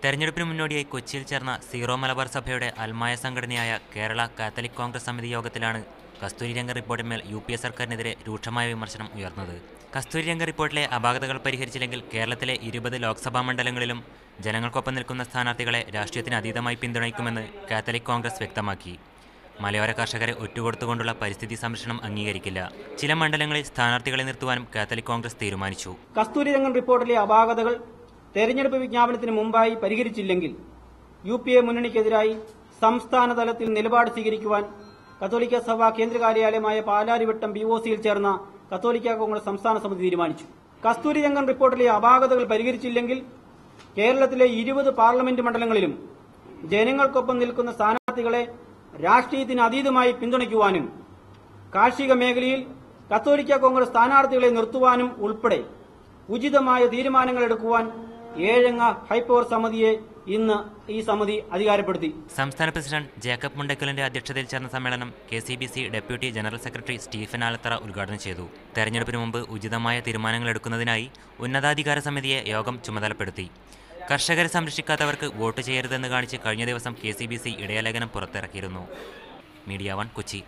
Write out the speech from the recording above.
തെരഞ്ഞെടുപ്പിന് മുന്നോടിയായി കൊച്ചിയിൽ ചേർന്ന സീറോ മലബാർ സഭയുടെ അൽമായ സംഘടനയായ കേരള കാത്തലിക് കോൺഗ്രസ് സമിതി യോഗത്തിലാണ് കസ്തൂരിരംഗ റിപ്പോർട്ടിന്മേൽ UPA സർക്കാരിനെതിരെ രൂക്ഷമായ വിമർശനം ഉയർന്നത്. കസ്തൂരിരംഗ റിപ്പോർട്ടിലെ അപാകതകൾ പരിഹരിച്ചില്ലെങ്കിൽ കേരളത്തിലെ 20 ലോക്സഭാ മണ്ഡലങ്ങളിലും ജനങ്ങൾക്കൊപ്പം നിൽക്കുന്ന സ്ഥാനാർത്ഥികളെ രാഷ്ട്രീയത്തിന് അതീതമായി പിന്തുണയ്ക്കുമെന്ന് കാത്തലിക് കോൺഗ്രസ് വ്യക്തമാക്കി. മലയോര കർഷകരെ ഒറ്റുകൊടുത്തുകൊണ്ടുള്ള പരിസ്ഥിതി സംരക്ഷണം അംഗീകരിക്കില്ല. ചില മണ്ഡലങ്ങളിൽ സ്ഥാനാർത്ഥികളെ നിർത്തുവാനും കാത്തലിക് കോൺഗ്രസ് തീരുമാനിച്ചു. കസ്തൂരിരംഗൻ റിപ്പോർട്ടിലെ അപാകതകൾ തെരഞ്ഞെടുപ്പ് വിജ്ഞാപനത്തിന് മുമ്പായി പരിഹരിച്ചില്ലെങ്കിൽ UPA മുന്നണിക്കെതിരായി സംസ്ഥാന തലത്തിൽ നിലപാട് സ്വീകരിക്കുവാൻ കത്തോലിക്ക സഭ കേന്ദ്ര കാര്യാലയമായ പാലാരിവട്ടം BOCയിൽ ചേർന്ന കത്തോലിക്ക കോൺഗ്രസ് സംസ്ഥാന സമിതി തീരുമാനിച്ചു. കസ്തൂരിരംഗൻ റിപ്പോർട്ടിലെ അപാകതകൾ പരിഹരിച്ചില്ലെങ്കിൽ കേരളത്തിലെ 20 പാർലമെന്റ് മണ്ഡലങ്ങളിലും ജനങ്ങൾക്കൊപ്പം നിൽക്കുന്ന സ്ഥാനാർത്ഥികളെ രാഷ്ട്രീയത്തിന് അതീതമായി പിന്തുണയ്ക്കുവാനും കാർഷിക മേഖലയിൽ കത്തോലിക്ക കോൺഗ്രസ് സ്ഥാനാർത്ഥികളെ നിർത്തുവാനും ഉൾപ്പെടെ ഉചിതമായ തീരുമാനങ്ങൾ എടുക്കുവാൻ 7-അംഗ ഹൈപ്പവർ സമിതിയെ ഇന്ന് ഈ സമിതി അധികാരപ്പെടുത്തി. സംസ്ഥാന പ്രസിഡന്റ് ജേക്കബ് മുണ്ടക്കലിന്റെ അധ്യക്ഷതയിൽ ചേർന്ന സമ്മേളനം KCBC deputy general secretary Stephen Alathara ഉദ്ഘാടനം ചെയ്തു. തെരഞ്ഞെടുപ്പിന് മുമ്പ് ഉചിതമായ തീരുമാനങ്ങൾ എടുക്കുന്നതിനായി ഉന്നതാധികാര സമിതിയെ യോഗം ചുമതലപ്പെടുത്തി. കർഷകരെ സംരക്ഷിക്കാത്തവർക്ക് വോട്ട് ചെയ്യരുതെന്ന് കാണിച്ച് കഴിഞ്ഞ ദിവസം KCBC ഇടയലേഖനം പുറത്തിറക്കിയിരുന്നു. മീഡിയ 1 കൊച്ചി.